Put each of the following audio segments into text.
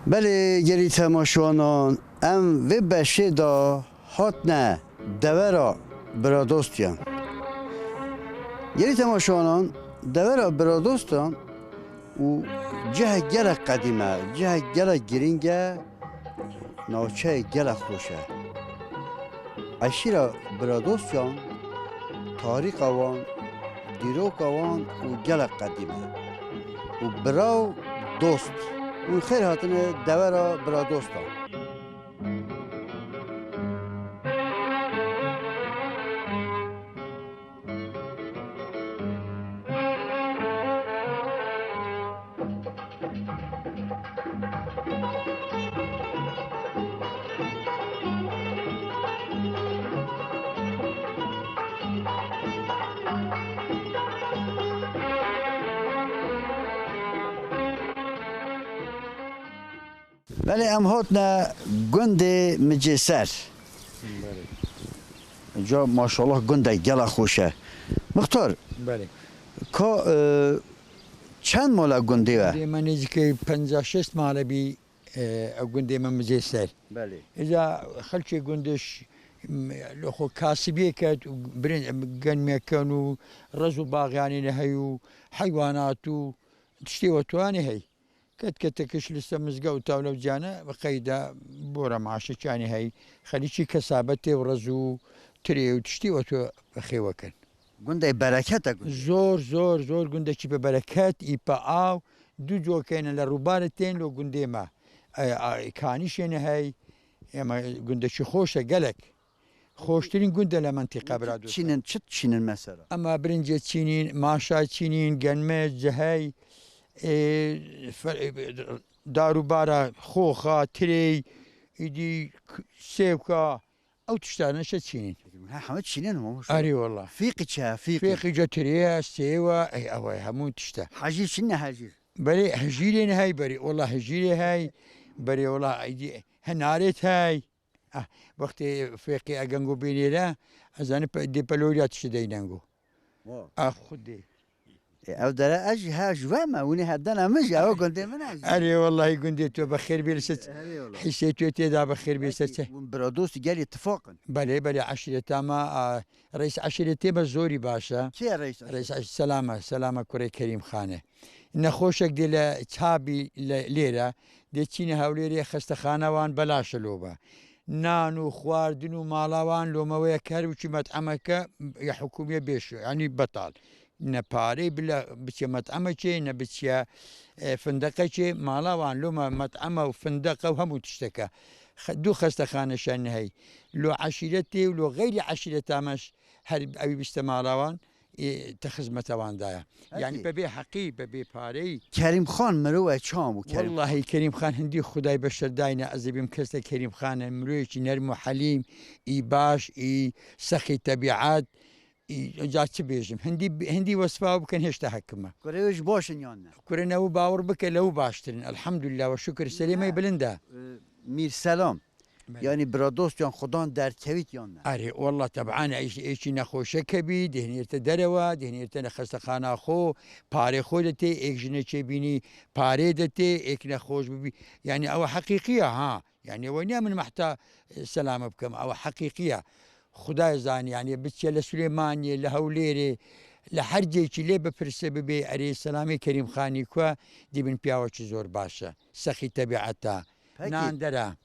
بله گری تماشوانان ام و بشه دا هاتنه دورا برادوستیان گری تماشوانان دورا برادوستان و جه گله قدیمه جه گله گرینگه ناچه گله خوشه اشیرا برادوستیان تاریخ آوان دیروک آوان و گله قدیمه و براو دوست و خیر هاتنه دورا برادوستان بله ام هاتنا گند مجسر جا ماشاءالله گند گله خوشه مختار بله که چند مالا گنده و؟ گنده من نزدیک 56 ماله بی گنده من مجسر بله اذا خلچه گندش لخو کاسبیه کرد برن گنمه کنو رزو باغیانی نهیو حیواناتو تشتی و توانی هی کتکش لسه مزگو تاولو جانا بقیده بورا معاشه چانی هی خلیچی کسابته و رزو تری و تشتی و تو بخیوه کن گنده برکت زور گنده چی به برکت ای پا آو دو جو کنه لروبارتین لو گنده ما کانیشن هی اما گنده چی خوشه گلک خوشترین گنده لمنطقه برادو چت چینن مثلا اما برنجه چینین ماشا چینین گنمه جهی داروبارە خۆخە ترێی ئیدی سێوکە ئەو تشتانەشە چینین همه چینن ئەری وەڵڵا فیقی چه فێقی جە ترەیە سێوە ئەی ئەوەی هەموو تشتە حاجیر چین حاجیر بەرێ هەژیرێن هەی بەری وەڵڵا هەژیرێ هەی بەرێ وەڵڵا ئەیدی هەنارێت هەی وەختی فێقی ئەگەنگ و بینێرە ئەزانە دێپەلۆریا تشت دەینەنگۆ خودێ او داره اجی ها جوامه ونی هدنا مجی او گنده من اجی اری والله گنده تو بخیر بیرست حسی تو تیدا بخیر بیرست برادوست گلی اتفاقا بله عشرت ما رئیس عشرتی بزوری باشه کی رئیس سلامه کوری کریم خانه نخوشک دیل چابی لیره دی چین هولیری خستخانه وان بلاش لوبه نانو خواردنو مالاوان لوموی کرد چی مطعمه که یا حکومیه بیشو یعنی بطال نپاری بلا بچه مطعمه چه نبچه فندقه چه مالاوان لوما مطعمه و فندقه و همو تشتکه دو خستخانه شن هی لو عشیرتی و لو غیر عشیرت همش هر اوی بست مالاوان تخزمت وان دایا یعنی ببی حقی ببی پاری کریم خان مروه چامو والله کریم خان هندی خدای بشر داینه عزبیم کسته کریم خان مروه چی نرم و حلیم ای باش ای سخی طبیعت جا چی بیجم هندی وصفه بکن هشت حکمه کریوش باشن یا نه کره نو باور بکن لو باشترین الحمدلله و شکر سلیمه بلنده میر سلام یعنی برادوست جان خدان در کویت یا نه اره والله طبعا ایشی نخوشه کبی دهنیرت دروا دهنیرت نخستخانه خو پاره خودتی ایک جنه چه بینی پاره دتی ایک نخوش ببی یعنی او حقیقیه ها یعنی ونیا من محتا سلام بکم او حقیقیه خدای زانی یعنی بچه لسلیمانی لهولیری لحرجه چی لی بپرسه ببی اری سلامی کریم خانی که دیبن پیاوه چی زور باشه سخی طبیعتا ناندره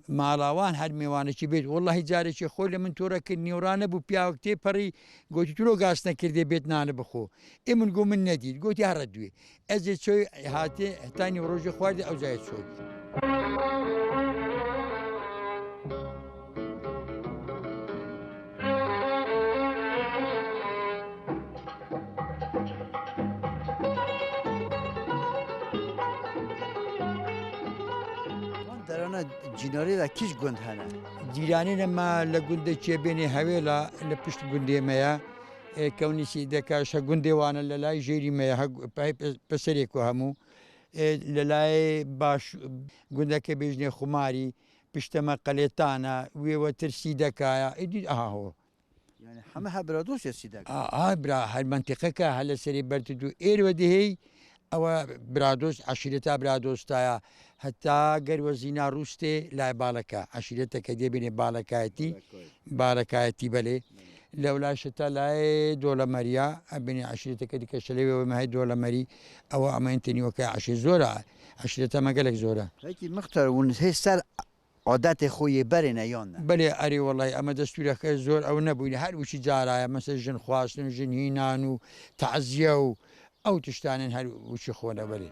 مالاوان هر میوانه چی بیت والله جاره چی خوی من تورا که نیورانه بو پیاوکتی پری گوتی تو رو گاس نکرده بیت نانه بخو ایمون گو من ندید گوتی هر دوی از چوی هاتی هتانی روز خوارد او زاید شد درانه جیناری و کیش گند هنه جیرانی نما لگنده چه بینی هویلا لپشت گنده میا کونی سی دکاش گنده وانا للای جیری میا پسری کو همو للای باش گنده که بیجنه خماری پشتما قلیتانا و ترسی دکایا ایدی هو يعني همها برادوس يا سيدك برا هالمنطقة هلا سري برتدو إير ودي هي ئەوە برادۆست عشیرەتا برادۆستایە هەتا گەروەزینا ڕوستێ لای باڵەکە عشیرەتەکە دێبێنێ باڵەکایەتی بەلێ لەولاشتا لای دۆڵەمەریە ئەبێنێ عشیرەتەکە دیکە شەلەوێەوە مەهای دۆڵەمەری ئەوە ئەمەتەنیوەکە عشی زۆرە عشرەتە مەگەلێک زۆرە هەیەکی مختار ون هێ سەر عادەتێ خۆی بەرێنە یانە بەێ ئەری وڵی ئەمە دەستورەکە زۆر ئەو نەبووین هەر وشی جارایە مەسە ژن خواستن ژن هینان و تەعزیە و ئەو تشتانن هەر وشی خۆنە بەرێ.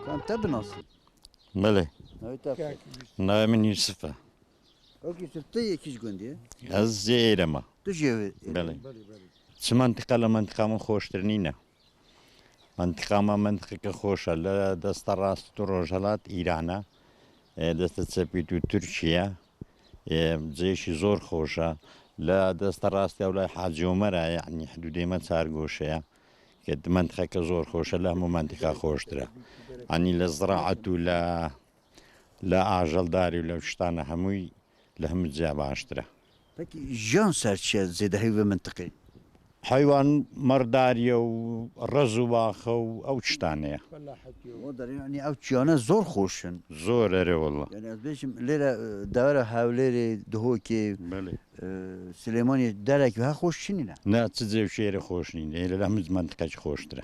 کام تە بناسی بله ناوی تە ناوی من یوسفه وەکی سفتە یەکیش گوندیە از ئێرەمە تو ژێوێ بله چ منتیقە لە منتیقامە خۆشتر نینە منتیقامە منتیقەکە خۆشە لە دەستە ڕاست و ڕۆژهەڵات ئیرانە دەستە چەپیت و تورکیە جێشی زۆر خۆشە لە دەستە ڕاستی ئەو لای حاجۆمەرە یعنی حدودێمە چارگۆشەیە کە منتیقەکە زۆر خۆشە لە هەموو منتیقا خۆشترە ئەنی لە زراعەت و لە ئاژەڵداری و لەو شتانە هەمووی لە هەموو جیا باشترە وەکی ژیان سەر چیە زێدەهەی بە منتقی حیوان مەرداریە و ڕەز و باخە و ئەو شتانەیە ینی ئەو چیانە زۆر خۆشن زۆر ئەرێ وڵە بێژم لێرە داوەرە هاولێرێ دهۆکێ سلێمانی دەرێکی ها خۆش چینە نا چ جێ و شێرە خۆش نین لە هەموو منتقەی خۆشترە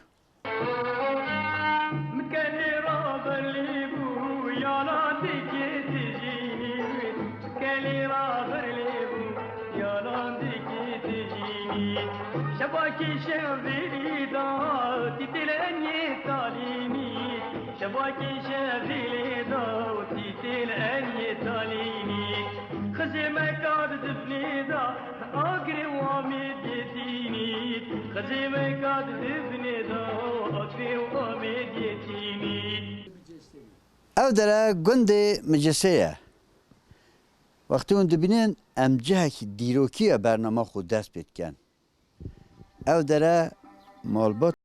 شباكي شغلي دا تتلاني تاليني شباكي شغلي دا تتلاني تاليني خزيمة قاد دفني دا أقري وامد يتيني خزيمة قاد دفني دا أقري وامد يتيني ئەو دەرە گوندێ مجلسەیە وەختی hûn dibînin em cihekî dîrokiya bername xwe dest pê dikin ew dere malbat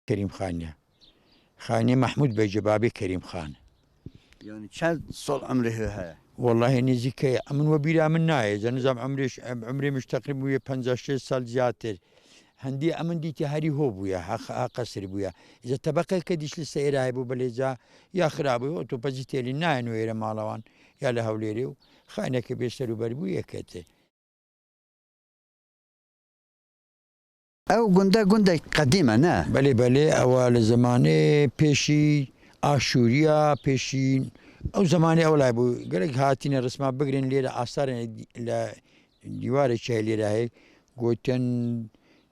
کەریم خانە خانێ مححمود بەیجە بابێ کەریم خان yani çend sol emri heye والله نزیکە ئەمن وە بیرا من نایە زەنزام عمرێ مشتەقریب بووە 56 سال زیاتر هەندی ئەمن دیتی هەری هۆ بووە قەسر بووە ئجە تەبقە کە دیش لە سەیرای بوو بەلێجا یا خراپبوو ئۆتۆپەزی تێلی نایەن وێرە ماڵەوان یا لە هەولێرێ و خانێکە بێسەر و بەربوو یەکەتێ ew gunda gundek qedîm e ne بەێ بەلێ ئەوە لە زمانێ پێشی ئاشووریە پێشی ئەو زمانی ئەو لای بوو گەلێک هاتیینە ڕسما بگرن لێرە ئاسارە لە دیوارێکی لێرە هەیە گوتن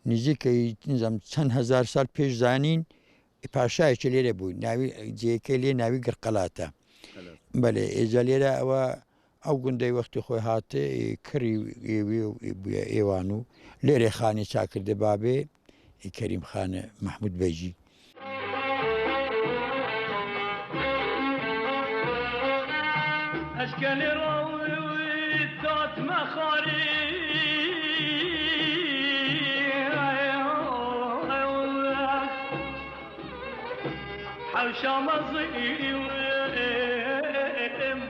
نزیکەی نزم چەند هزار سال پێش زانین پاشایەکی لێرە بوو ناوی جێەکەی لێ ناوی گرقەلاتە بەێ ئێجا لێرە ئەوە ئەو گوندەی وەختی خۆی هاتێ کڕی بووە ئێوان و لێرێ خانی چاکردە بابێ کەریم خانە مححمود بەیجی أشكالي روي تات مخاري حوشا مزي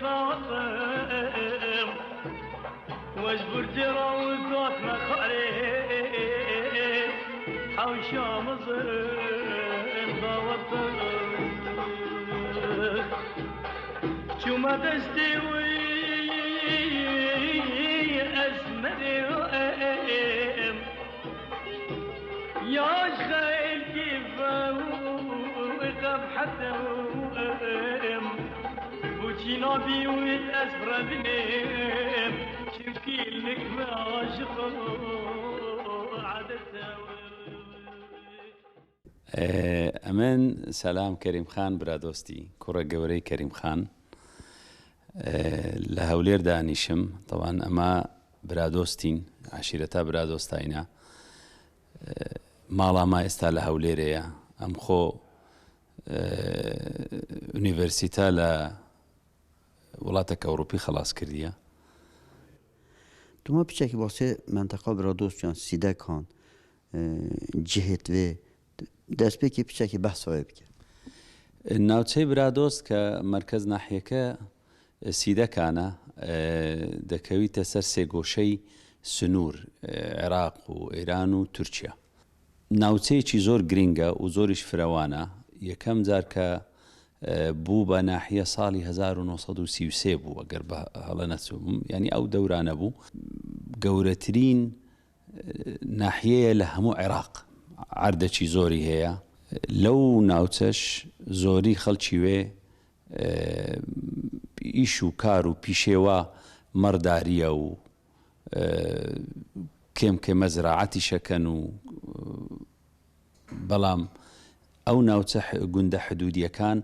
ضاطم واجبر جراوي تات مخاري حوشا مزي ضاطم شو ما تستوي أزمري وأم يا خيل كيف وقف حتى وأم نبي والأسرى بنيم شبكي لك ما عاشق عادتها ئەمن سەلام کەریم خان برادۆستی کوڕە گەورەی کەریم خان لە هەولێر دانیشم تەوان ئەمە برادۆستین عشیرەتا برادۆستاینە ماڵاما ئێستا لە هەولێرەیە ئەم خۆ ئونیڤەرسیتا لە وڵاتێکە ئەوروپی خلاص کردیە دوما piçekî basê menteqa biradostçiyan sîdekan cihêt vê destpêkî piçekî behsa wê bike. ناوچەی برادۆست کە مەرکەز ناحیەکە سیدەکانە دەکەویتە سەر سێگۆشەی سنوور عێراق و ئێران و تورکیا ناوچەیەکی زۆر گرینگە و زۆریش فرەوانە یەکەم جار کە بوو بە ناحیە ساڵی 1933 بوو ئەگەر بە هەڵە نەچووم ینی ئەو دەورانە بوو گەورەترین ناحیەیە لە هەموو عێراق عەردەکی زۆری هەیە لەو ناوچەش زۆری خەڵکی وێ ئیش و کار و پیشێوە مەڕداریە و کێم کێمە زراعەتی شەکەن و بەڵام ئەو ناوچە گوندە حدودیەکان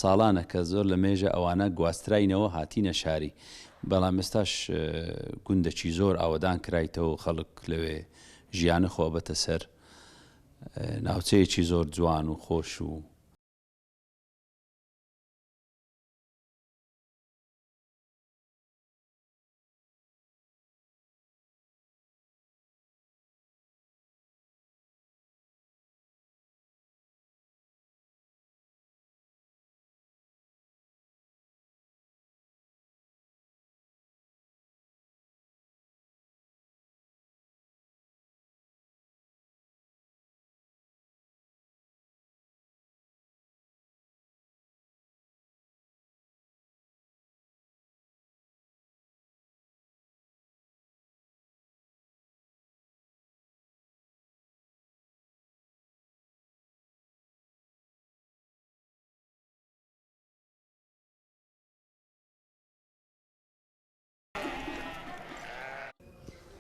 ساڵانە کە زۆر لە مێژە ئەوانە گواستراینەوە هاتینە شاری بەڵام ئێستاش گوندەکی زۆر ئاوەدان کرایتەوە خەڵک لەوێ ژیانە خۆ بەتە سەر ناوچەیەکی زۆر جوان و خۆش و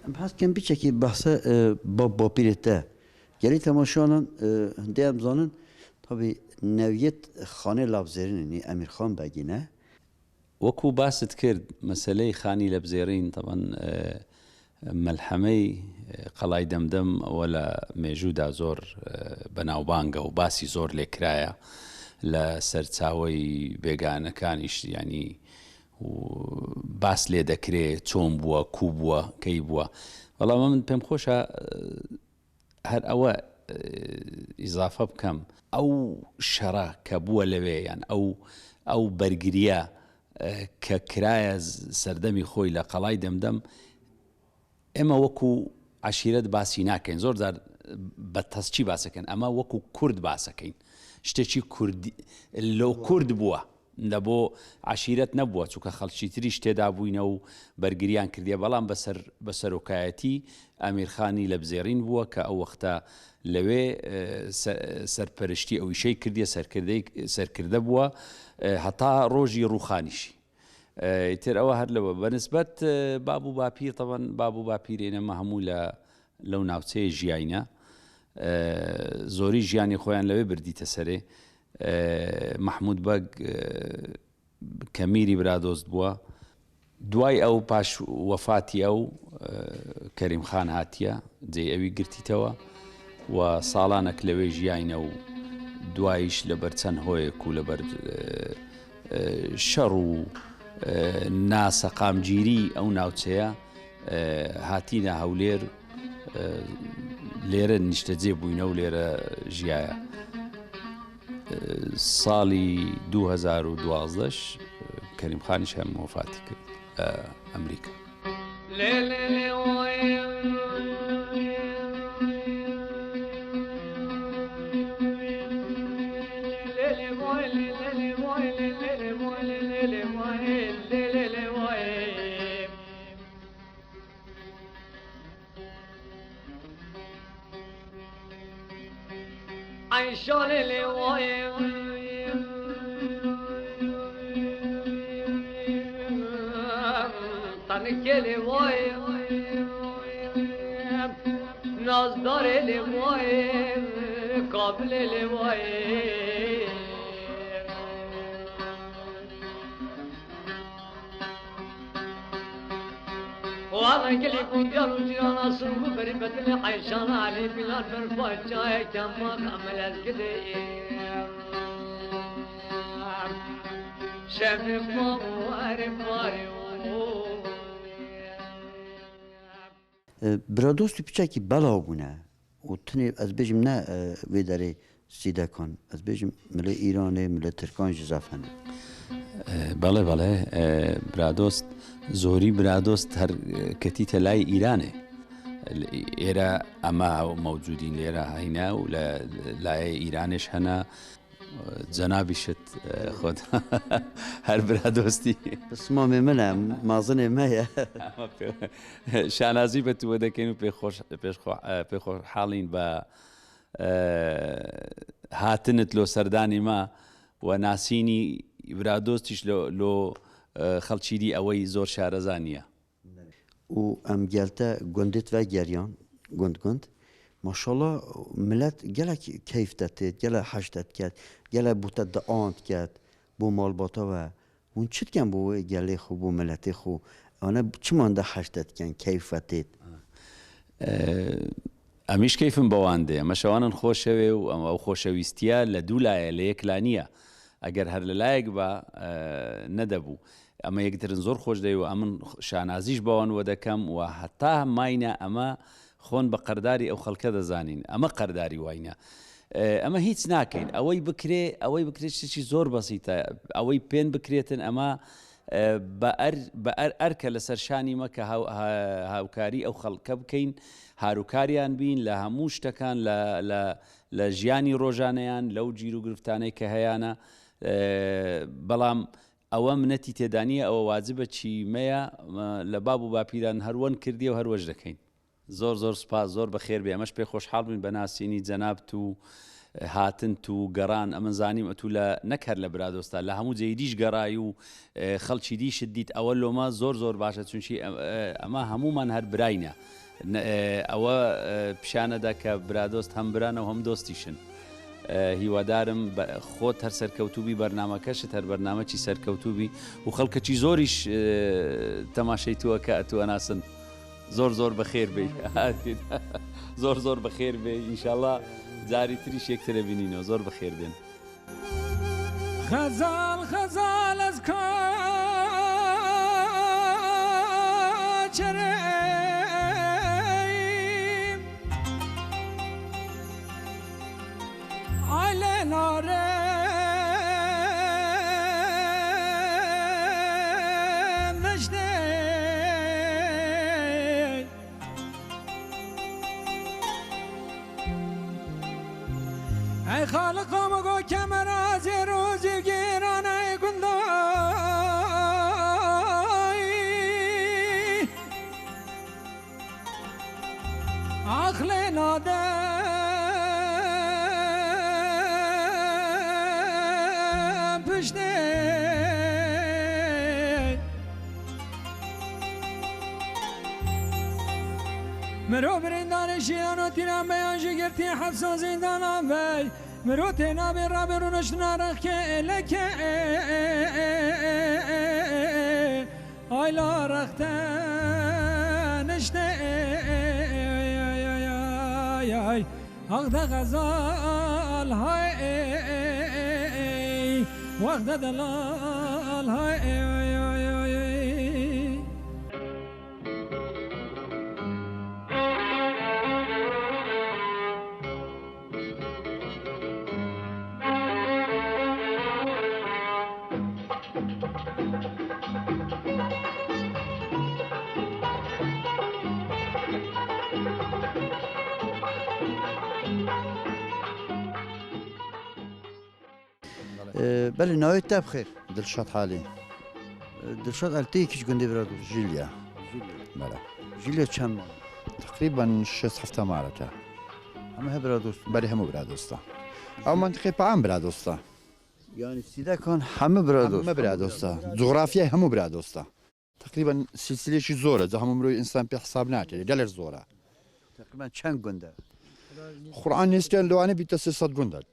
Em hezkin piçekî behsa bapîrê te gelî temaşanan hindê em zanin tabii neviyet xanê lavzêrînê Emirxan Begî ne وەکو باست کرد مەسلەی خانی لەبزێڕین تەبەن مەلحەمەی قەڵای دەمدەم ئەوە لە مێژوودا زۆر بەناوبانگە و باسی زۆر لێکرایە لە سەرچاوەی بێگانەکانیش ینی باس لێ دەکرێت چۆن بووە کوو بووە کەی بووە بەڵام من پێم خۆشە هەر ئەوە ئیزافە بکەم ئەو شەڕە کە بووە لەوێ یان ئەو بەرگریە کە کرایە سەردەمی خۆی لە قەڵای دەمدەم ئێمە وەکو عشیرەت باسی ناکەین زۆر جار بە تەسچی باسەکەن ئەمە وەکو کورد باسەکەین شتێکی لەو کورد بووە لە بۆ عشیرەت نەبووە چونکە خەڵکی تریش تێدا بووینە و بەرگریان کردیە بەڵام بە سەرۆکایەتی ئەمیرخانی لەبزێڕین بووە کە ئەو وەختە لەوێ سەرپەرشتی ئەویشەی کردیە سەرکردە بووە هەتا ڕۆژی ڕووخانیشی تر ئەوە هەر لەوە بەنسبەت باب و باپیر تەبەن باب و باپیرێنەمە هەموو لەو ناوچەیە ژیاینە زۆری ژیانی خۆیان لەوێ بردیتە سەرێ محمود بەگ کە میری برادۆست بووە دوای ئەو پاش وەفاتی ئەو کەریم خان هاتیە جێی ئەوی گرتیتەوە و ساڵانێک لەوێ ژیاینە و دوایش لەبەر چەند هۆیەک و لەبەر شەڕ و ناسەقامگیری ئەو ناوچەیە هاتینە هەولێر لێرە نیشتەجێ بووینە و لێرە ژیایە ساڵی 2012 کەریم خانیش هەم وەفاتی کرد ئەمریکا عيشان اللي نکلی وای نازدار وای قابل وای وانا كلي كون ديالو جيرانا سنبو بريبة الحيشان علي بلاد برفاج جاي كما كامل الكدي شاف مواري ماري برادوست پیچکی بلا بونه و تنی از بجم نه ویداری سیده کن از بجم مل ایرانه مل ترکان جزافنه بەڵێ بەڵێ برادۆست زۆری برادۆست هەر کەتیتە لای ئیرانێ ئێرە ئەمە مەوجودین لێرە هەینا و لە لایە ئیرانش هەنا جەنابیشت خۆت هەر برادۆستی بسمامێ منە مازنێ مەیە شانازی بە تووە دەکەین و پێخۆحاڵین بە هاتنت لۆ سەردانی ما و ناسینی برادۆستیش لۆ خەڵکیری ئەوەی زۆر شارەزانیە و ئەم گەلتە گوندت و گەریان گوند ماشاءالله ملت گەلە کەیف دەتێت گەلە حەش دەکات گەلە بوتە دەئاند کات بۆ ماڵباتەوە hûn çi dikin bo wê gelê xwe bû miletê xwe wana çiman de heş dikin keyfetêt ئەمیش کەیفم بەوان دێ ئەمە شەوانن خۆشەوێ و ئەو خۆشەویستیە لە دوو لایە لە یەک لا نییە ئەگەر هەر لەلایەک بە نەدەبوو ئەمە یەکترن زۆر خۆش دەی و ئەمن شانازیش بەوان وە دەکەم و هەتا ماینە ئەمە خۆن بە قەرداری ئەو خەڵکە دەزانین ئەمە قەرداری واینە ئەمە هیچ ناکەین ئەوەی بکرێت شتێکی زۆر بەسیتە ئەوەی پێن بکرێتن ئەمە بە ئەرکە لەسەر شانی مە کە هاوکاری ئەو خەڵکە بکەین هاروکاریان بین لە هەموو شتەکان لە ژیانی ڕۆژانەیان لەو گیر و گرفتانەی کە هەیەە بەڵام ئەوە منەتی تێدانیە ئەوە واجبە چیمەیە لە باب و باپیران هەروەن کردی و هەروەش دەکەین زۆر سپاس زۆر بەخێر بێ ئەمەش پێ خۆشحاڵ بین بە ناسینی جەنابت و هاتن و گەڕان ئەمە زانیم ئەتو لە نەکەر لە برادۆستا لە هەموو جێدیش گەڕایی و خەڵکی دیشت دیت ئەوە لۆمە زۆر باشە چونچی ئەمە هەمومان هەر براینە ئەوە پیشانەدا کە برادۆست هەم برانە و هەم دۆستیشن هیوادارم خۆت هەر سەرکەوتوبی بەرنامەکەشت هەر بەرنامەی سەرکەوتوبی و خەڵکەکی زۆریش تەماشەی تووە کە ئەتووە ناسن زۆر بەخێر بێ زۆر بەخێر بێ ئینشاءڵڵا جاری تریش یەکترە بینینەوە زۆر بەخێر بێن خەزال ئەز کاچەرە ناره مجده ای خالقم گو کمر از روزی گیرانه گندای عقل ناده مرو برندان شیانو تیران بیان شگرتی حبسان زندانان بی مرو تینا بی را برونش نارخ که لکه آیلا رختنشته اغدا غزال های وقت دلال های بله نهایت تب خیر دلشاد حالی دلشاد التی یکیش گنده برادر جیلیا بله جیلیا چند تقریبا 6 مارته همه برادر بله همو برادوستا او منطقه پام برادوستا yani سیده کن همه برادر همه برادوستا جغرافیا همو برادوستا تقريبا سلسله شي زوره زعما مرو انسان بحساب ناتي قال زوره تقریبا چند گنده قرآن نسكن لو انا بيتصل قندت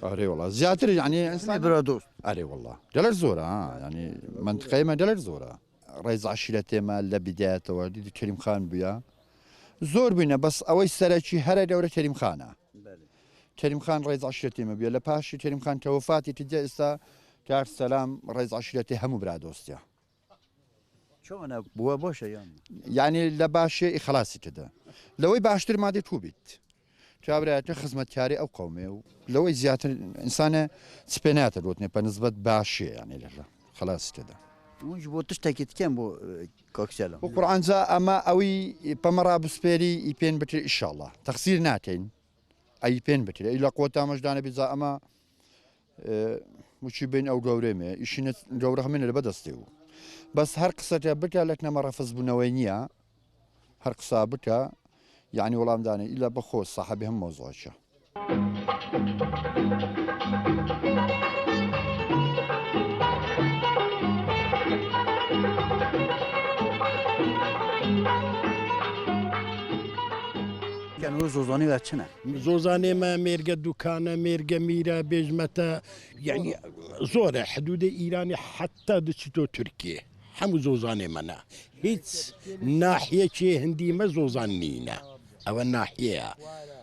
اري والله زياتر يعني انسان برادوس اري والله دلر زوره يعني منطقه ما دلر زوره رئيس عشيرتي ما لبدايته ولدي كريم خان بيا زور بينا بس اوي سرچي هر دوره كريم خانه كريم خان رئيس عشيرتي ما بيا لباشي كريم خان توفاتي تجي استا دار السلام رئيس عشيرتي هم برادوستيا شو انا بوا باشه يعني لباشي خلاص كده لو باشتر مادي توبيت جابرات خدمتكاري او قومي لو زياده انسانه سبينات الوتني بنسبه باشي يعني لله خلاص كده ونج بو تشتكيت كم بو كوكسيلا القران جاء اما اوي بمرا بسبيري يبين بتر ان شاء الله تقصير ناتين اي بين بتر الى قوتا مجدانه بزا اما مش بين او دوريمه يشين دوره من اللي بدستيو بس هر قصه بتا لكنا مره فزبنوينيه هر قصه بتا يعني والله مداني الا بخوص صاحبهم موضوعشه كانوا زوزاني واتشنا زوزاني ما ميرقا دوكانا ميرقا ميرا بيجمتا يعني زورة حدود إيراني حتى دشتو تركيا حمو زوزاني منا هيتس ناحية شي هندي ما زوزانينا أو الناحية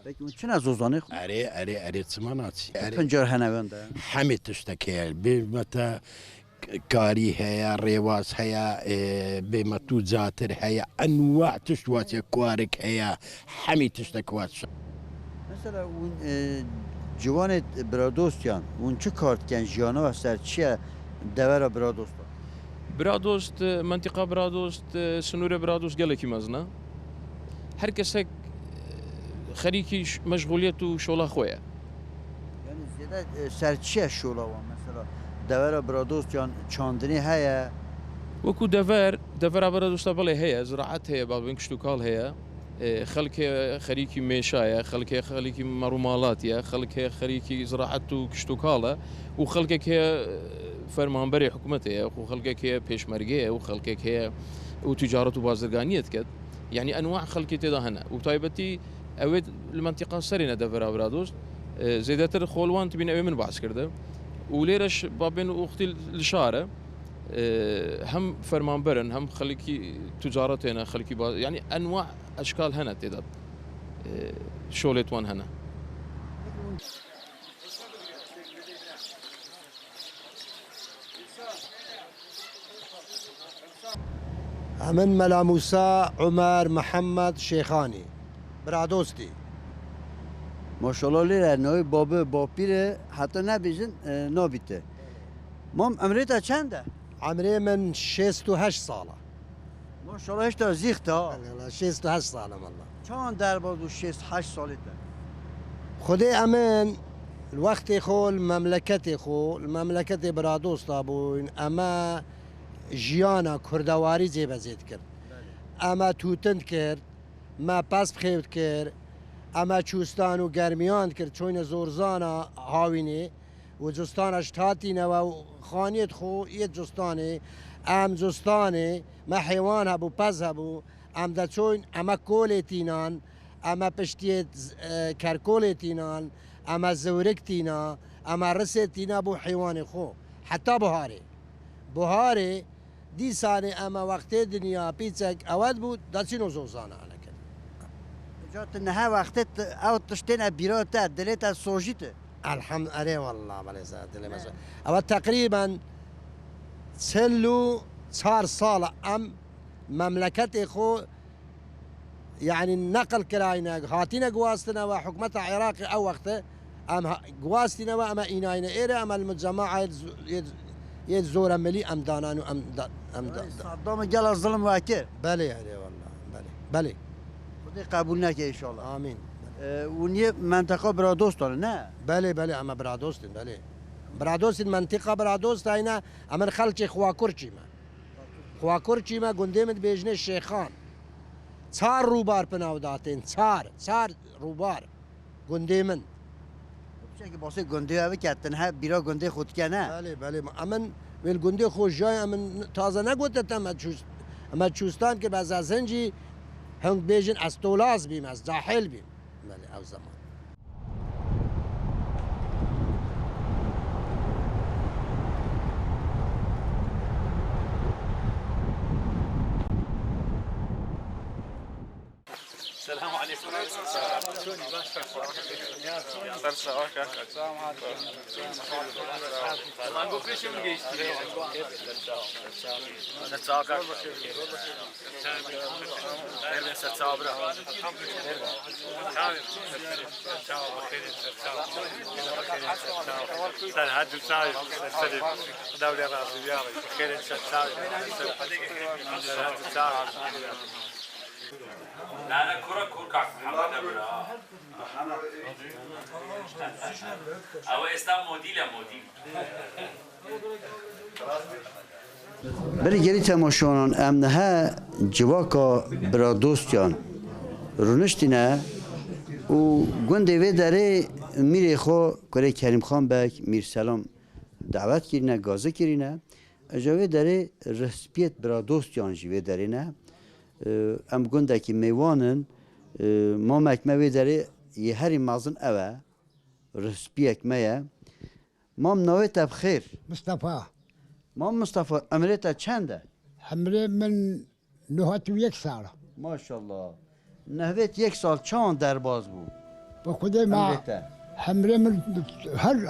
لكن شنو زوزاني أري تسماناتي بنجر هنا وندا حمي تشتكي بمتا كاري هيا ريواز هيا بمتو زاتر هيا أنواع تشوات كوارك هيا حمي تشتكوات مثلا جوان برادوستيان ون چه کارت کن جانا و سر چیه دور برادوست برادوست منطقة برادوست سنورة برادوست قالك مزنا هر كسك خريكي مشغوليته شغله خويا يعني زیاده سر چیه شولا و مثلا دور برادوستیان چاندنی هیا وكو دفر برادوست بالي هي زراعت هي بالبنك شتوكال هي خلك خريكي ميشايا خلك مرومالاتيا خلك خريكي زراعته كشتوكاله وخلكك هي فرمانبري حكومتها وخلكك هي بيشمرقيه وخلكك هي وتجارة وبازرقانية كد يعني انواع خلكي تدا هنا وطيبتي اويد المنطقه سرينا دفر برادوست زيدتر خولوان تبين اوي من بعض كرده وليرش بابين واختي الشارع هم فرمانبرن هم خليكي تجارت هنا خليكي يعني انواع اشكال هنا تقدر شولت وان هنا من ملا موسى عمر محمد شيخاني برادوستي ما شاء الله لیره نوی بابه با پیره حتی نبیزن نابیته مام امریتا چنده؟ عمري من 68 سالة ما شاء الله هشتا زیختا 68 سالة والله چند در بازو 68 سالیته خدي أمن الوقت خو المملكة برادوست أبوين أما جيانا كردواري زي بزيد كرد أما توتند كرد ما باس بخيوت كرد اما چوستان و گرمیان کرد چون زورزانا هاوینه و جستان اشتاتینه و خانیت خو یه جستانه ام جستانه ما حیوان هبو پز هبو ام دا چون اما کولتینان اما پشتیت کرکولتینان اما زورکتینا اما رستینا بو حیوان خو حتی بهاره دی سانه اما وقت دنیا پیچک اود بود دا چینو زوزانا جات انها وقتت او تشتين بيروت دليت سوجيته الحمد لله والله بلا زاد مثلا او تقريبا سلو صار صالة ام مملكتي خو يعني نقل كراينا هاتينا قواستنا وحكمتها عراقي او وقته ام قواستنا واما ايناينا ايرا ام الجماعه يزور ملي ام دانان ام صدام قال الظلم واكر بلي يعني والله بلي قبول نکه ان شاء الله آمين ونیه منطقه برادوست داره نه بله اما برادوست بله برادوست منطقه برادوست اینا اما خلچ خواکرچی ما گنده مد بیجنه شیخان چار روبار پناو داتین چار روبار گنده من چه که واسه گنده اوی که تنها بیرا گنده خود کنه بله اما والگندی خوش جای من تازه نگوتتم اما چوستان که بعض از هنجی هنگ بیجن از تولاز بیم از جاحل بیم بله او زمان السلام عليكم. لا أنا كرة كعب محمد أبرا أو إسلام موديل بری گری تماشانان امنها جواکا برا دوستیان رونشتینه و گنده وی داره میره خو کره کریم خان بک میر سلام دعوت کرینه گازه کرینه اجاوه داره رسپیت برا دوستیان جیوه داره نه ام گنده که میوانن ما مکمه داره یه هری مازن اوه رسپیک میه مام نوی تب خیر مصطفى مام مصطفى امريتا چنده حمله من نهات و یک ساله ماشاءالله نهویت یک سال چند در باز بود با خدا ما امريتا حمله من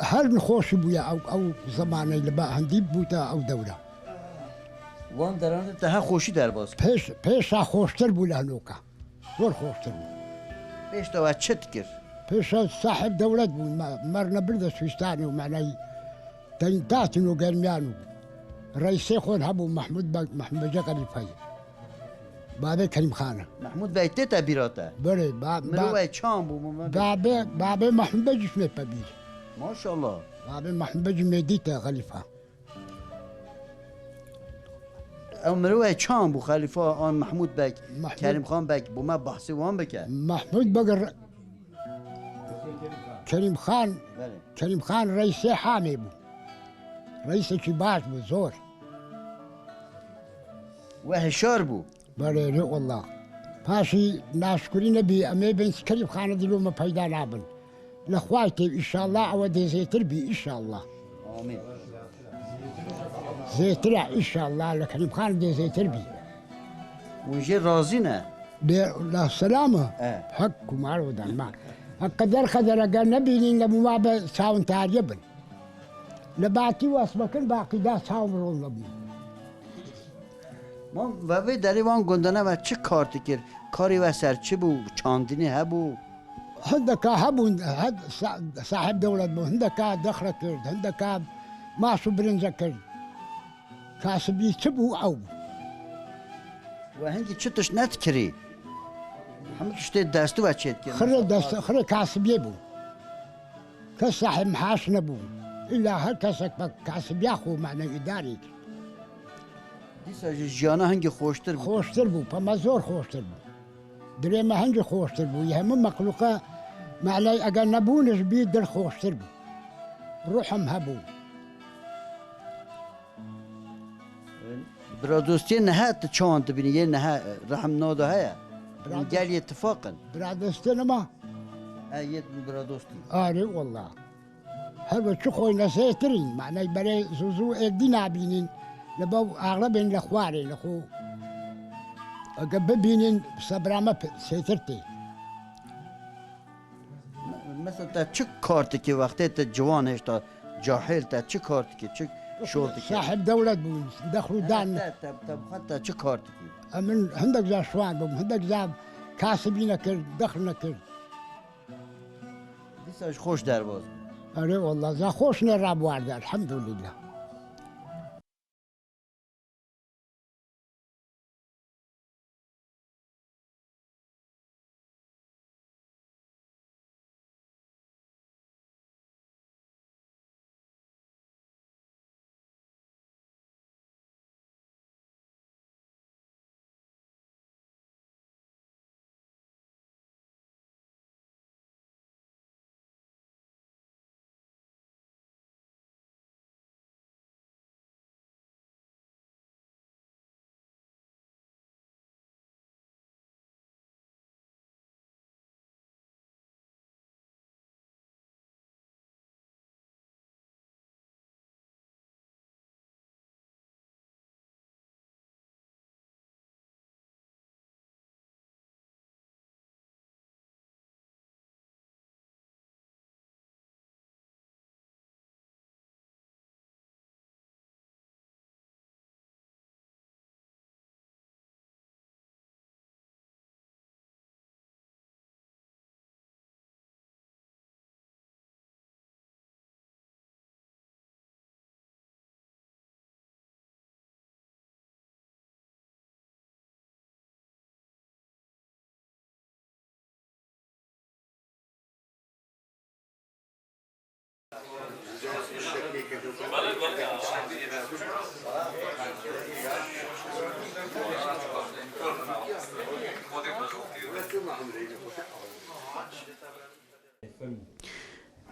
هر نخوش بویا او زمانه لبا هندی بوتا او دوله وان درانه ده خوشی در باز پیش خوشتر بولا هنوکا زور خوشتر بود پیش تو چت کر پیش صاحب دولت بود مرنا برده سویستانی و معنی تاتن و گرمیانو رئیسی خود هبو محمود جا قلیفه بابه کریم خانه محمود بیته تبیراته بله مروه چام بو بابه محمود بجش می پبیر ماشاءالله بابه محمود بجش می دیتا خلیفه او مروه چام بو خلیفه آن محمود بک کریم خان بک بو ما بحثی وان بکه محمود بگر کریم خان رئیسی حامی بو رئیس کی باش بو زور و هشار بو بله نه والله پاشی ناشکری نبی امی بین کریم خان دیلو ما پیدا نابن لخوایتی ان شاء الله او دی زیتر بی ان شاء الله آمین زیتر ان شاء الله لکریم خان دی زیتر بی ونجي رازينا لا سلامة حق ومعلو دان ما قدر خدر قال نبي لنا ما ساون تاريبن لبعتي واسمكن باقي دا ساون رول نبي ما و داری وان گندنه و چه کار تکر کاری و سر چه بو چاندینی هبو هندكا هبو صاحب دولة بو هندكا دخل كرد هندكا ماشو برنجا كرد كاسبي تبو او و هنگی چطوش نت کری همه کشته دستو و چید کرد خري دست خري كاسبي بو كصاحب محاش نبو إلا هر كسك كاسبي أخو معنى إداري دیسا جیانا هنگی خوشتر بود خوشتر بو فما زور خوشتر بو دري ما هنگي خوشتر بو يهم مخلوقة معنى أقل نبونش بيد در خوشتر بو روحهم هبو برا دوستی نهات چاند بینی یه نه رحم ناده هیا گل اتفاقا برا دوستی نما ایت برا دوستی آره والله هذا شو خوي نسيترين معناه بري زوزو ادي نابينين لبو اغلبين الاخواري الاخو ببينين صبرامه سيترتي مثلا تا چه کارتی که وقتی تا جوان هشتا جاهل تا چه کارتی که چه شورتی که صاحب دولة بون دخلوا دان تا چه کارتی که من هندك زا شوان بون هندك زا كاسبين كر دخلنا كر دیساش خوش در باز أري والله زا خوشنا راب وارد الحمد لله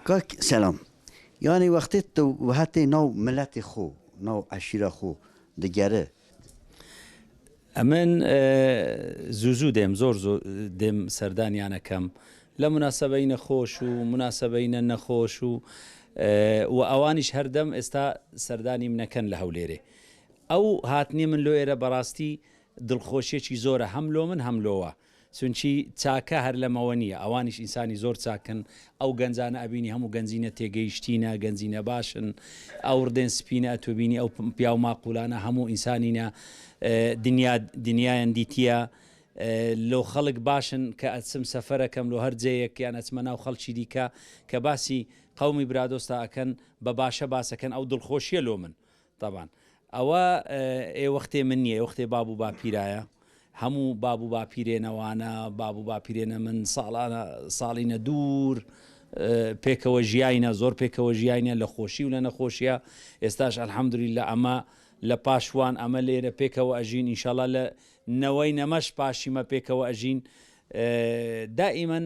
كاك سلام يعني وقتی تو وحتی نو ملت خو نو عشیره خو دگره ئەمن زوو دێم زۆر دێم سەردانیانەکەم لە مناسبەی نەخۆش و مناسبەی نەخۆش و ئەوانیش هەردەم ئێستا سەردانی منەکەن لە هەولێرێ ئەو هاتنی من لۆ ئێرە بەڕاستی دڵخۆشیێکی زۆرە هەم لۆ من هەم لۆوە چونچی چاکە هەر لەمەوە نییە ئەوانیش ئینسانی زۆر چاکن ئەو گەنجانە ئەبینی هەموو گەنجینە تێگەیشتینە گەنجینە باشن ئەو ڕدێن سپینە ئەتۆبینی ئەو پیا و ماقولانە هەموو ئینسانینە دنیایان دیتیە لۆ خەڵک باشن کە ئەچم سەفەرەکەم لۆ هەر جەیەک یان ئەچمە ناو خەڵکی دیکە کە باسی قەومی برادۆستا ئەکەن بە باشە باسەکەن ئەو دڵخۆشیە لۆ من طبعاً ئەوە ئێوەختێ من نییە وەختێ باب و باپیرایە هەموو باب و باپیرێنەوانە باب و باپیرێنە من ساڵینە دوور پێکەوە ژیاینە زۆر پێکەوە ژیاینە لە خۆشی و لە نەخۆشیە ئێستاش ئەلحەمدولیللا ئەمە لە پاشوان ئەمە لێرە پێکەوە ئەژین ئینشاڵڵا لە نەوەی نەمەش پاشیمە پێکەوە ئەژین دائیمەن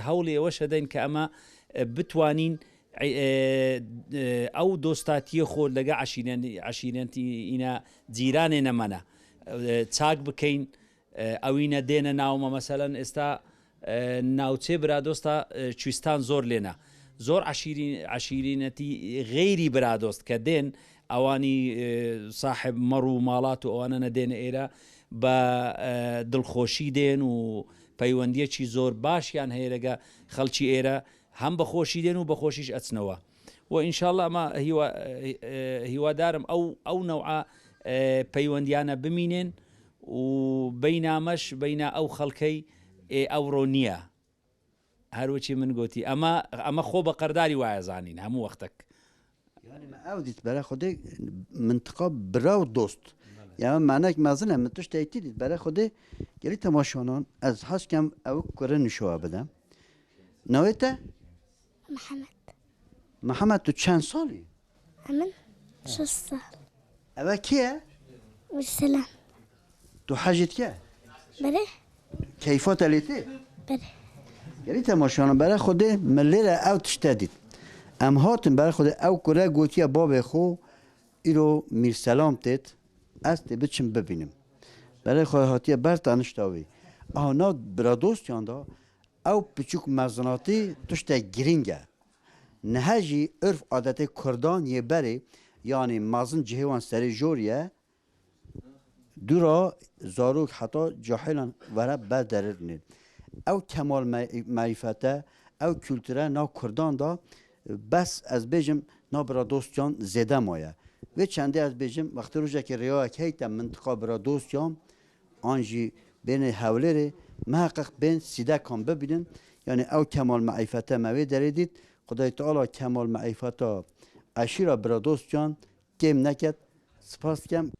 هەوڵی ئەوەشە دەین کە ئەمە بتوانین ئەو دۆستاتیە خۆ لەگە عشیرەتی ئینە جیرانێ نەمەنە چاک بکەین ئەوینە دێنە ناومە مەسەلەن ئێستا ناوچێ برادۆستا کوێستان زۆر لێنە زۆر عشیرینەتی غەیری برادۆست کە دێن ئەوانی صاحب مەڕ و ماڵات و ئەوانە نەدێنە ئێرە بە دڵخۆشی دێن و پەیوەندیەکی زۆر باشیان هەیە لەگە خەڵکی ئێرە هەم بەخۆشی دێن و بەخۆشیش ئەچنەوە و ئینشاءڵڵا ئەمە هیوادارم ئەو نەوعە پەیوەندیانە بمینێن و بەینامەش بەینە ئەو خەڵکەی ئەوڕۆ نییە هەروەچی من گوتی ئەمە خۆ بە قەرداری وایە زانین هەموو وەختێک ئەو دیت بەرە خودێ منتقا براو دۆست یا معناك مازنه من توش تأكيد برای خودی گری تماشانان از حس کم او کره نشوا بدم نویته محمد تو چند سالی؟ من 6 سال اوه کیه؟ والسلام تو حاجت که؟ بله کیفات لیتی؟ بله گری تماشانان برای خودی ملیره او تشتدید ام هاتم برای خودی او کره گوتیه باب خو ایرو میر سلام تید است بچم ببینم برای خواهاتیه بر تانشتاوی آنا برادوست یاندا او پچوک مزناتی توشتا گرینگه نهجی عرف عادت کردان یه بره یعنی مازن جهوان سری جوریه دورا زاروک حتی جاهلان وره بردرنید او کمال معرفته او کلتره نا کردان دا بس از بیجم نا برادوست یان زده مایه و چنده از بیجم وقتی روزه که ریا کهیتا منطقه برا دوستیام آنجی بین حوله محقق بین سیده کام ببینن یعنی او کمال معرفته موی دریدید خدای تعالی کمال معرفته عشیره برا دوستیان کم نکد سپاس کم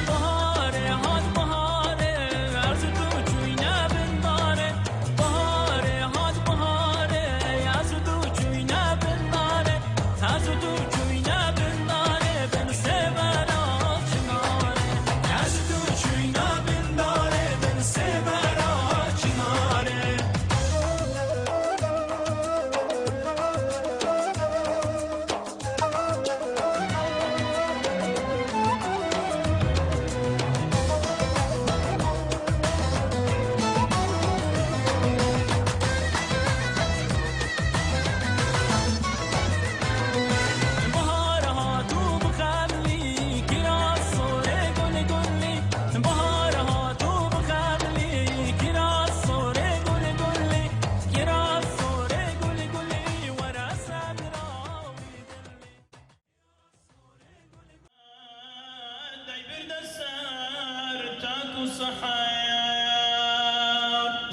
بهاره هات بهاره عرض تو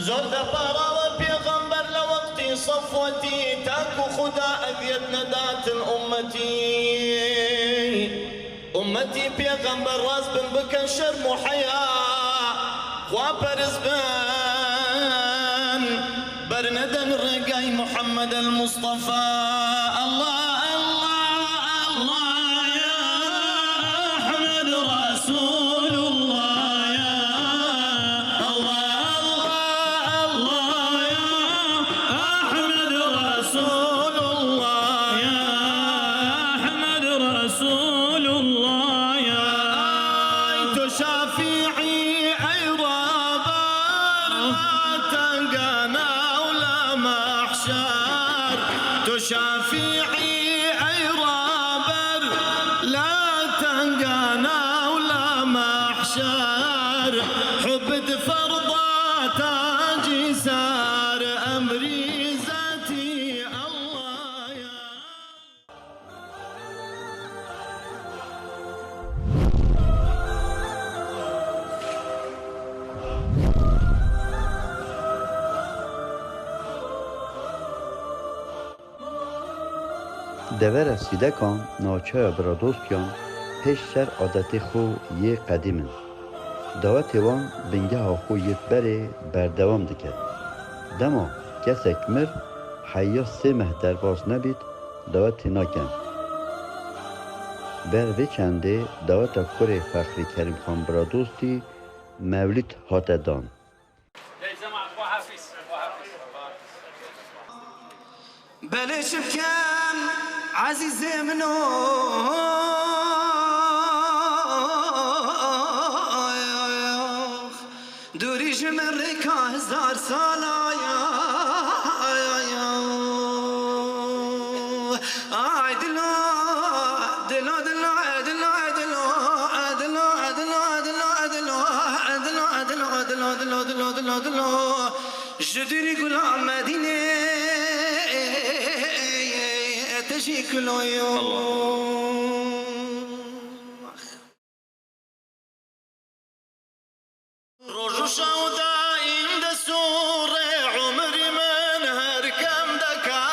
زۆر دەپاڕاوە پێغەمبەر لە وەقتی سەفوەتی تاکو خدا ئەذیەت نەداتن ئومەتی پێغەمبەر ڕاست بن بکەن شەرم و حەیا خوا پەرست بن بەرنەدەن ڕێگای محەممەد الموستەفا الله دەڤەرە سیدەکان ناوچەیە برادۆستیان پێش سەر عادەتێ خۆ یê قەدیم in. Dawetê wan bingeha xwe yê berê berdewam dike. Dema kesek mir heya sê meh derbas nebît dawetê nakin. Ber vê çendê daweta kurê Fexrî Kerîmxan Biradostî mevlîd hate dan. بلاش بكام عزيزي منو دوري جمرك هزار سالا جدري غلام مدينه كل يوم روجو شودايم دسور عمري من هركم دكا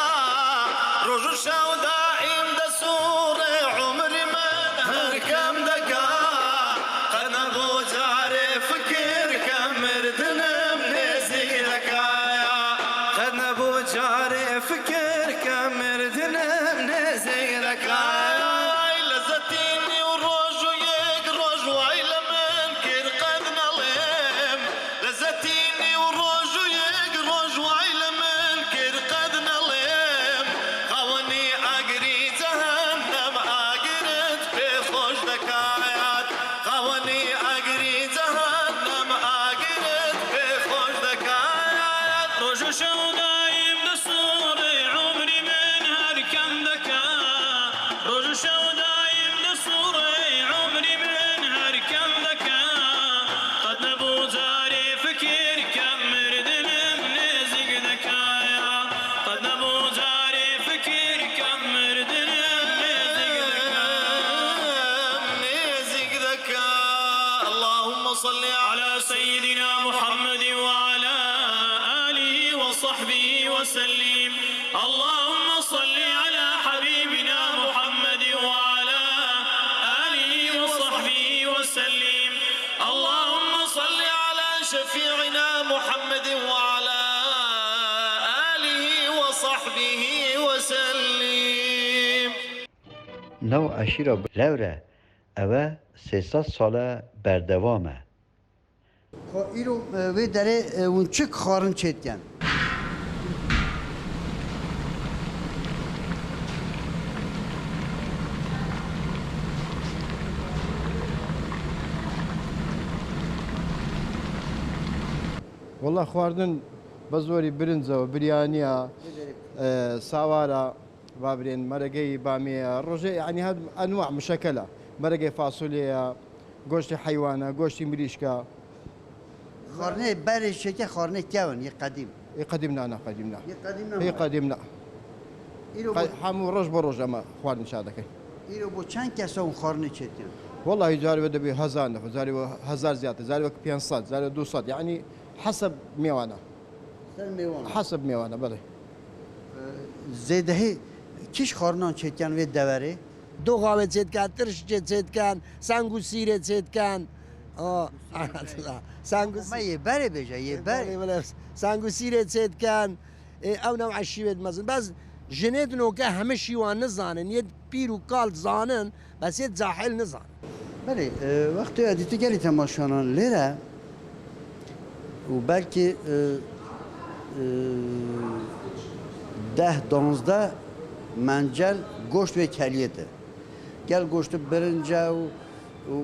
روجو شودايم دسور عمري من هركم دكا قنا بوجاري فكر كمردن بنزي لكايا قنا بوجاري فكر كمردن صل على سيدنا محمد وعلى آله وصحبه وسلم اللهم صل على حبيبنا محمد وعلى آله وصحبه وسلم اللهم صل على شفيعنا محمد وعلى آله وصحبه وسلم نو عشیرا لوره اوه 300 ساله بردوامه خب ایرو وی داره اون چک خارن چیتگن والله خواردن بزۆری برنجەوە بریانە ساوارە بابرێن مەرەگەی بامەیە ڕۆژێ ینی هەر ئەنواع مشەکەلە مەرەگەی فاسولەیە گۆشتی حیوانە گۆشتی مریشکە خارنه برشکه خارنه کیون یه قدیم قدیم نه قدیم نه یه قدیم نه قدیم نه هەموو ڕۆژ بە ڕۆژ ئەمە خواردن شادەکەی ایرو بۆ چەند کەسە اون خارنه چێتیان والله جاري بده به 1000 نفر جاري 1000 زياده جاري 500 جاري 200 يعني حسب ميوانا حسب ميوانا بله زیده کیش خارنان چتکن و دوره دو قاوه چید کن ترش چید کن سنگو سیره چید کن سنگو ما یه بره بجا یه بره سنگو سیره چید کن او نوع الشيوت مثلا بس جنيد نوكا همه شيوان نزانن يد بيرو قال زانن بس يد زاحل نزان بله وقتی ادیتی گلی تماشانان لیره و بلکه 10-12 منجل گوشت و کلیته گل گوشت برنجه و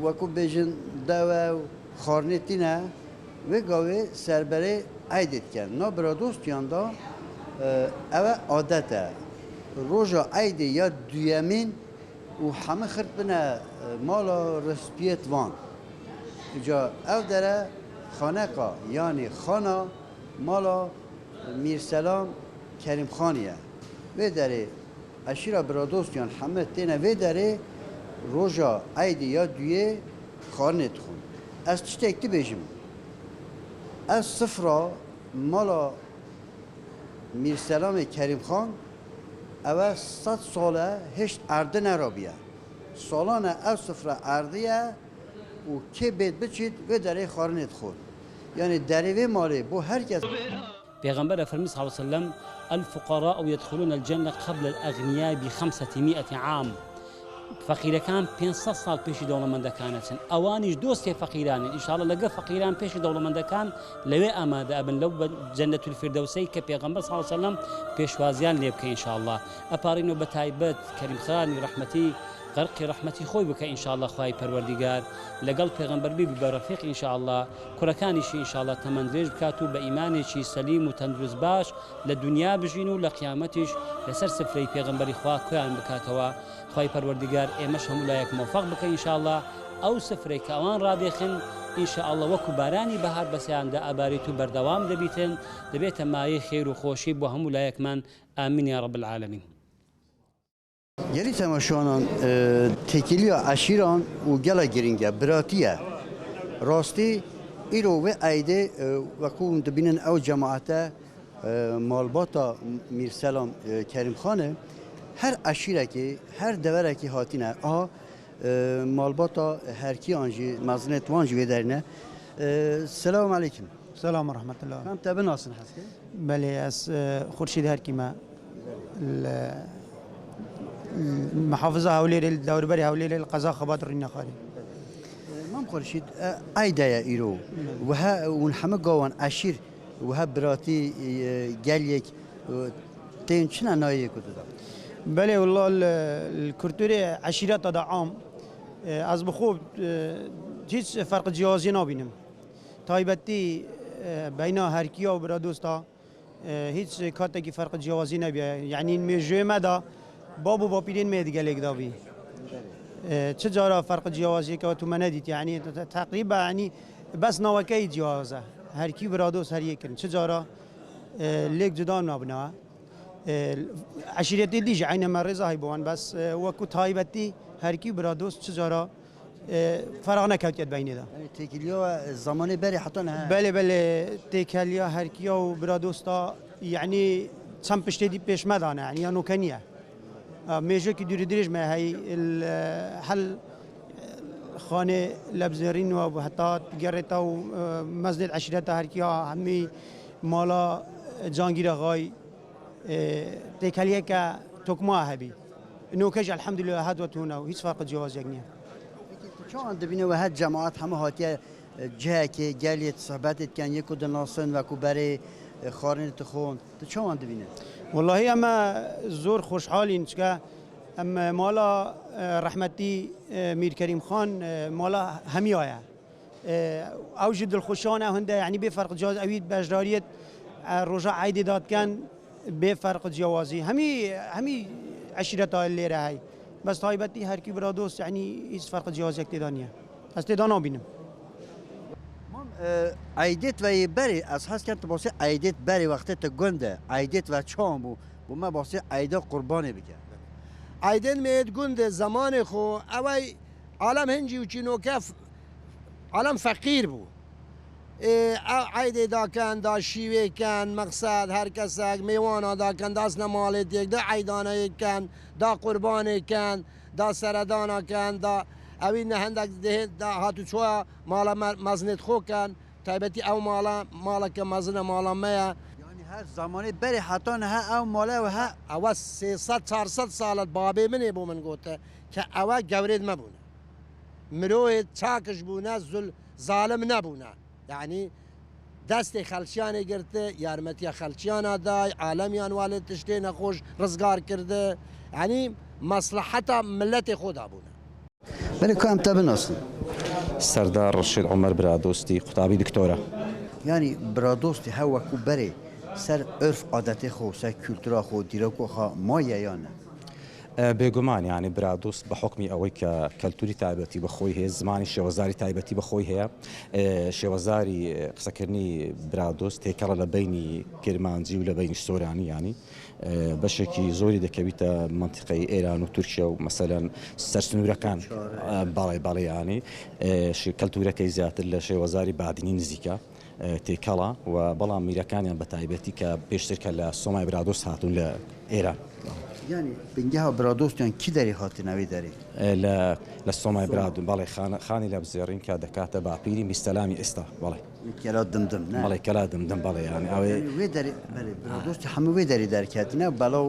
وکو بیجن دوه و خارنتینه و گاوه سربره عیدت کن نا برادوست یاندا اوه عادته روژا عیده یا دویمین و همه خرد بنا مالا رسپیت وان جا او داره خانقا یعنی خانا مالا میرسلام کریم خانیه و داره اشیرا برادوستیان همه تینه و داره روژا عیده یا دویه خانت خون از چی تکتی بیجم از صفرا مالا میرسلام کریم خان اول 100 ساله هشت ارده نرابیه سالانه از صفر اردیه و که بید بچید و دره خارنت خود یعنی دره ماله بو هر کس پیغمبر فرمی صلی الله علیه وسلم الفقراء يدخلون الجنة قبل الأغنياء ب500 عام فقير كان 500 سال پیش دولمنده كانتن اوانيش دوستي فقيران ان شاء الله لقى فقيران پیش دولمنده كان لوي اماده ابن لو جنة الفردوسي كبيغمبر صلى الله عليه وسلم پیشوازيان ليبك ان شاء الله ابارينو بتايبت كريم خاني رحمتي غرقي رحمتي خوي بك ان شاء الله خواي پروردگار لقل پیغمبر بي برفيق ان شاء الله كركانيش ان شاء الله تمندريج بكاتو بايماني شي سليم وتندرس باش لدنيا بجينو لقيامتش لسر سفري پیغمبري خوا كيان بكاتوا خواهی پروردگار ایمش هم لایک موفق بکن انشاءالله او سفره که اوان رادخن انشاءالله وکو بارانی بهار بسیان ده اباریتو بردوام دبیتن دبیت مای خیر و خوشی بو هم لایک من آمین یا رب العالمین یلی تماشانان تکیلیا عشیران و گلا گرینگه براتیه راستی ایرو و ایده وکو دبینن او جماعته مالباتا میرسلام کریم خانه هر عشیره که هر دوره که هاتینه مالباتا هرکی آنجی مزنت وانجی ویدرینه سلام علیکم سلام ورحمة الله من تابع ناصر حسكي بله از خورشید هرکیما المحافظة هوليل الدور بري هوليل القضاء خباطر النخاري مام خورشید ایده یا ایرو وها ونحمه قوان عشیر وها براتي جاليك تين شنا نايه كده بله والله الكرتوري عشيرات عام از بخوب هیچ فرق جیازی نبینم تایبتی بین هرکیا و برادوستا هیچ کارتی فرق جیازی نبیه یعنی میجوی مدا بابو باپیرین میدگلیک داوی چه جارا فرق جیازی که تو مندید یعنی تقریبا یعنی بس نوکی جیازه هرکی برادوس هر یک چه جارا لیک جدا نبنا عشيرتي ديج عين مرزة هاي بوان بس وكو تايبتي هركي برادوس تجارة فراغنا كوتيت بيني دا تيكليا الزمان بري حطنا بله تيكليا هركيا وبرادوس تا يعني سام بشتدي بيش مدانا يعني انو كنيه ميجو كي دوري دريج ما هي الحل خانه لبزرين وحتى جرتا ومسجد عشيرتها هركيا همي مالا جانگير غاي تكاليه كا توكما هبي انه كج الحمد لله هدوتونا وهيش فرق جواز يغني شو عند بينا وهاد جماعات هم هاتيه جهه كي جاليه صحبات كان يكو دناسن وكو بري خارن تخون شو عند بينا والله اما زور خوشحالين چكا اما مالا رحمتي مير كريم خان مالا هميايا اوجد الخوشانه هنده يعني بفرق جواز اويد باجداريه رجع عيد داد كان بفرق جوازي همي عشيرتها اللي راهي بس طيبتي هركي برادوس يعني ايش فرق جواز اكتدانيه استدانا بينم عيدت و بري اساس كانت باسي عيدت بري وقت تگنده عيدت و چام و ما باسي عيدا قرباني بك عيدن ميد گنده زمان خو اوي عالم هنجي وچینۆکە عالم فەقیر بوو عیدێ داکەن دا شیوێکەن مەقسەد هەر کەسێک میێوانە داکەن داست لە ماڵێتێک دا عیدانەیەکەن دا قوربانێکەن دا سەردانەکەن دا ئەوی نە هەندێک دا هاتوچووە ماڵە مەزنێت خۆکەن تایبەتی ئەو ماڵەکە مەزنە ماڵەمەیە هەر زمانی بەری حتانە هە ئەو ماڵە و هە ئەوە 300 ساڵت بابێ منێ بۆ من گوتە کە ئەوە گەورێت مەبوونە مرۆێت چاکش بوونە زول زالم نەبوونە یعنی دەستی خەلچیانێ گرتە یارمەتیە خەلچیانە دای عالەمیان والێت تشتێ نەخۆش ڕزگار کردە ینی مەسلحەتە ملەتی خۆدا بوونە بەێ کام تا بناسن سەردار ڕەشید عومەر برادۆستی قوتابی دکتۆرە ینی برادۆستی هەوەکو بەرێ سەر ئەرف عادەتی خۆ سەر کولتورا خۆ دیرەکۆخە مایە یانە بێگومان ینی برادۆست بە حکمی ئەوەی کە کەلتوری تایبەتی بەخۆی هەیە زمانی شێوەزاری تایبەتی بەخۆی هەیە شێوەزاری قسەکردنی برادۆست تێکەڵە لە بینی کرمانجی و لە بینی سۆرانی ینی بەشێکی زۆری دەکەویتە منتیقەی ئێران و تورکیا و مەسەلەن سەرسنوورەکان باڵێ کەلتورەکەی زیاتر لە شێوەزاری بادینی نزیکە تێکەڵە و بەڵام میرەکانیان بە تایبەتی کە پێشترکە لە سۆمای برادۆست هاتوون لە ئێران ینی بنگەها برادۆستیان کی دەری هاتنەوەی دەری لە سۆمای برادون بەڵێ خانی لە بزێڕین کە دەکاتە باپیری میستەلامی ئێستا بەڵێ کەلا دمدم بەڵێ کەلا دمدم بەڵێ ینی ئەوێ برادۆستی هەموو وێ دەری دەرکاتنە بەڵاو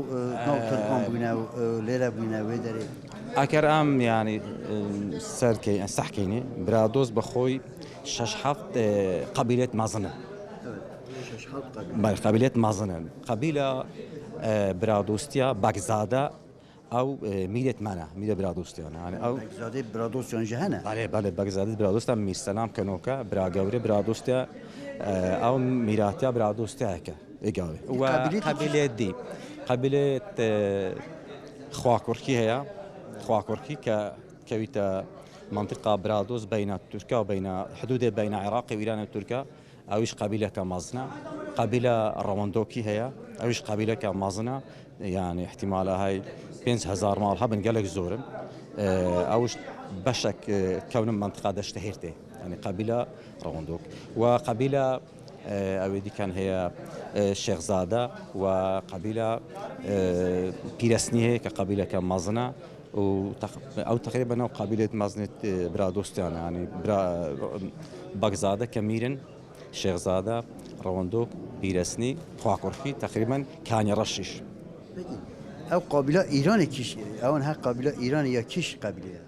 ناو تورکان بووینە و لێرە بووینە وێ دەری ئەکەر ئەم ینی سەرکەی سەحکەینێ برادۆست بەخۆی 6-7 قەبیلێت مازنە قەبیلێت مازنن قەبیلە برادۆستیە باگزادە ئەو میرێتمانە میرە برادۆستیانە ئەو برادۆستیان ژەهەنە بەڵێ بەگزادی برادۆستە میرسەلام کەنۆکە براگەورە برادۆستە ئەو میراتیا برادۆستیەکە ئێگاوێ قەبیلێت دی قەبیلێت خواکوڕکی هەیە خواکوڕکی کە کەویتە منطقة برادوس بين تركيا وبين حدود بين العراق وإيران وتركيا أويش قبيلة كمازنة قبيلة رواندوكي هي أويش قبيلة كمازنة يعني احتمالها هاي 5000 مالها بنقلك زورم أويش بشك كون منطقة دشتهرته يعني قبيلة رواندوك وقبيلة أودي كان هي شيخزادة وقبيلة بيرسنيه كقبيلة كمازنة أو تقريبا أو قبيلة مازنة برادوستيان يعني باغزادة كميرن شيخزادة رواندوك بيرسني خواكورخي تقريبا كان يرشش أو قبيلة إيراني كيش أو أنها قبيلة إيرانية كيش قبيلة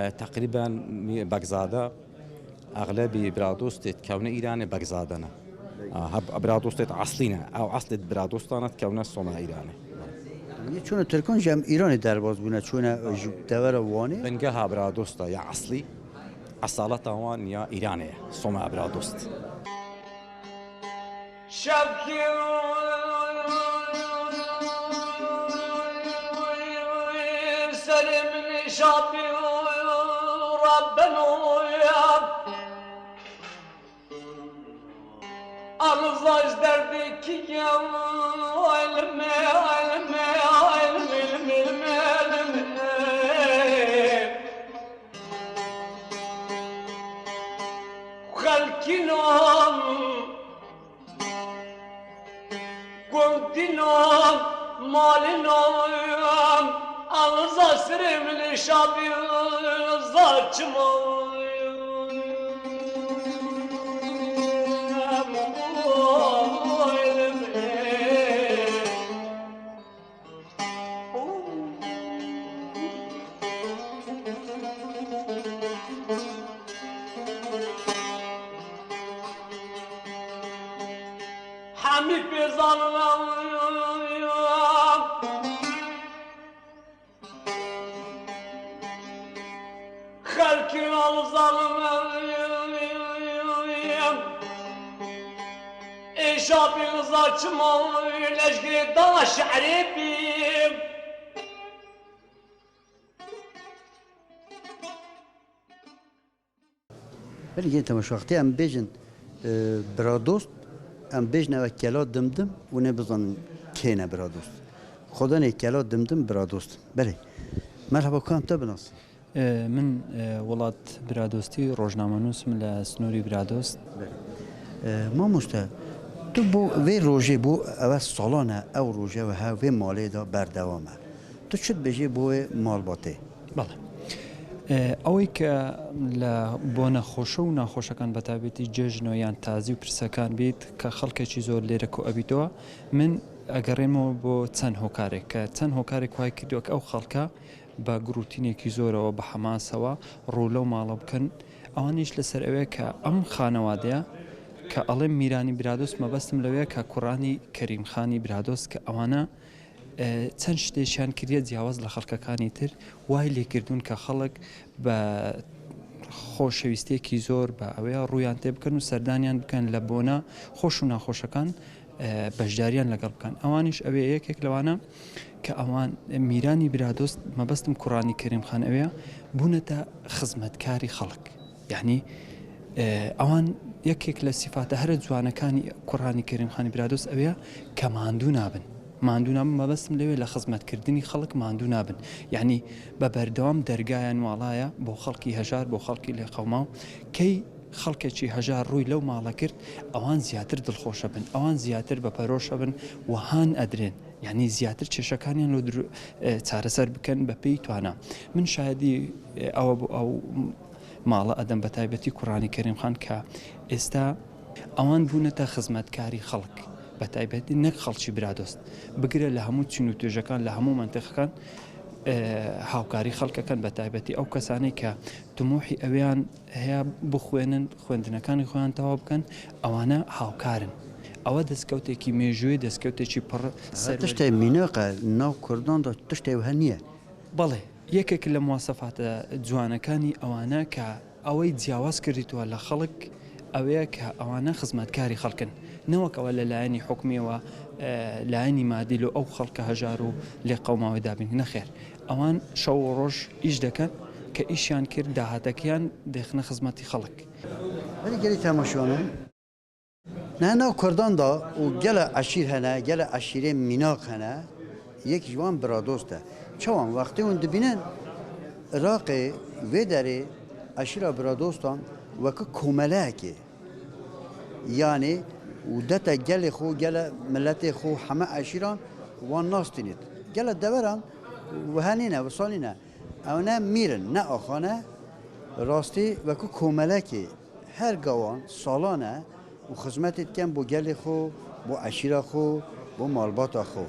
تقريبا باغزادة أغلبي برادوست كونه إيراني باغزادنا برادوست أصلينا أو أصل برادوستانا كونه سوما إيراني چون ترکان جم ایرانی درباز بونه چون دور وانه بنگاه برادوستا یا اصلی اصالت وان یا ایرانه سوما برادوست شبکی سلم شابي ربنا الله دردك يا علمي علمي علمي علمي خلقنا قمتنا مالنا الله سرم لشابي زاچما حميد بظلام خلقي الظلم إيشابي الظلم لجري داش عريبي بلي انت مش وقتي ام بيجن برادوست ام بيجن وكالات دمدم ونبظن كينا برادوست خداني كالات دمدم برادوست بلي مرحبا كام تبناس من وڵات برادۆستی ڕۆژنامەنووسم لە سنووری برادۆست. مامۆستا تو بۆ وێ ڕۆژێ بۆ ئەوە ساڵانە ئەو ڕۆژەوە ها وێ ماڵێدا بەردەوامە تو چت بێژێ بۆ ماڵباتێ بەڵێ ئەوەی کە لە بۆ نەخۆشە و ناخۆشەکان بەتابێتی جێژنەوە یان تازی و پرسەکان بیت کە خەڵکێکی زۆر لێرە و ئەبیتەوە من ئەگەڕێمەوە بۆ چەند هۆکارێک کە چەند هۆکارێک وای کردووە ئەو خەڵکە بە گروتینێکی زۆرەوە بە حەماسەوە ڕوو لەو ماڵە بکەن ئەوانیش لەسەر ئەوەیە کە ئەم خانەوادەیە کە ئەڵێم میرانی برادۆست مەبەستم لەوەیە کە کوڕانی کەریمخانی برادۆست کە ئەوانە چەند شتێکیان کردێ جیاواز لە خەڵکەکانی تر وای لێکردوون کە خەڵک بە خۆشەویستێکی زۆر بە ئەوەیە ڕوویان تێ بکەن و سەردانیان بکەن لە بۆنە خۆش و ناخۆشەکان بەشداریان لەگەڵ بکەن ئەوانیش ئەوێ یەکێک لەوانە کە ئەوان میرانی برادۆست مەبەستم کوڕانی کەریمخان ئەوەیە بوونەتە خزمەتکاری خەڵک یعنی ئەوان یەکێک لە سیفاتە هەرە جوانەکانی کوڕانی کەریمخانی برادۆست ئەوەیە کە ماندوو نابن ماندوو نابن مەبەستم لەوێ لە خزمەتکردنی خەڵک ماندوو نابن یعنی بە بەردەوام دەرگایان واڵایە بۆ خەڵکی هەژار بۆ خەڵکی لێ قەوما کەی خەڵکێکی هەژار ڕووی لەو ماڵە کرد ئەوان زیاتر دڵخۆشە بن ئەوان زیاتر بە پەرۆشە بن وهان ئەدرێن یعنی زیاتر کێشەکانیان لۆ چارەسەر بکەن بە پێی توانە من شایدی ئەوە بۆ ئەو ماڵە ئەدەم بە تایبەتی کوڕانی کەریمخان کە ئێستا ئەوان بوونەتە خزمەتکاری خەڵک بە تایبەتی نەک خەڵکی برادۆست بگرە لە هەموو چین و توێژەکان لە هەموو منتیقەکان هاوکاری خەڵکەکان بە تایبەتی ئەو کەسانەی کە تموحی ئەویان هەیە بخوێنن خوێندنەکانی خۆیان تەواو بکەن ئەوانە هاوکارن ئەوە دەستکەوتێکی مێژووی دەستکەوتێکی پڕ تشتێ مینەقە ناو کورداندا تشتێ هە نییە بەڵێ یەکێک لە مواسەفاتە جوانەکانی ئەوانە کە ئەوەی جیاواز کردیتووە لە خەڵک ئەوەیە کە ئەوانە خزمەتکاری خەڵکن نەوەکەوە لە لایەنی حکومیەوە لایەنی مادیل و ئەو خەڵکە هەژار و لێ قەوماوی دابین نەخێر ئەوان شەو ڕۆژ ئیش دەکەن کە ئیشیان کرد داهاتەکیان دەخنە خزمەتی خەڵک گەری تاماشوانە ناو کورداندا و گەلە عشیر هەنە گەلە عشیرێ میناق هەنە یەک جوان برادۆستە چاوان وەختی hûn dibînin Iraqê vê derê eşîra biradostan wekî komeleyekê yanî û dete gelê xwe gele milletê xwe heme eşîran wan nas tînît gele deveran wihenîne wisalîne ew ne mîrin ne axane rastî wekî komelekê her gawan salane û xizmetê dikin bo gelê xwe bo eşîra xwe bo malbata xwe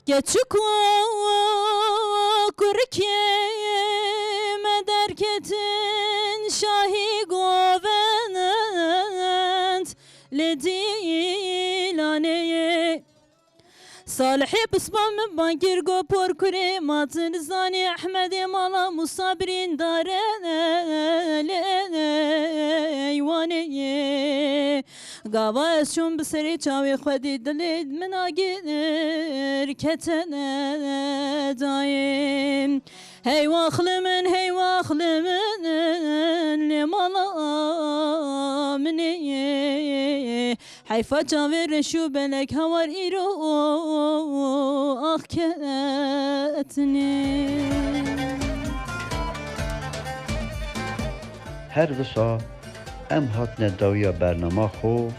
Geçik kurke mederketin şahi govent ledilane Salih bismam bagir go porkure matın zani Ahmed mala musabrin dare eywane Gava şun biseri çavi xwedî dilê min agir ketene dayim Hey waxlı min lê mala minê Heyfa çavê reşû belek hewar îro ah ketine Her wisa em hatine dawiya bername xwe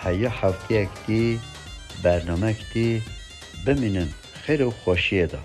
heya hefteyek dî bernamek dî bimînin xêr û xweşiyê da.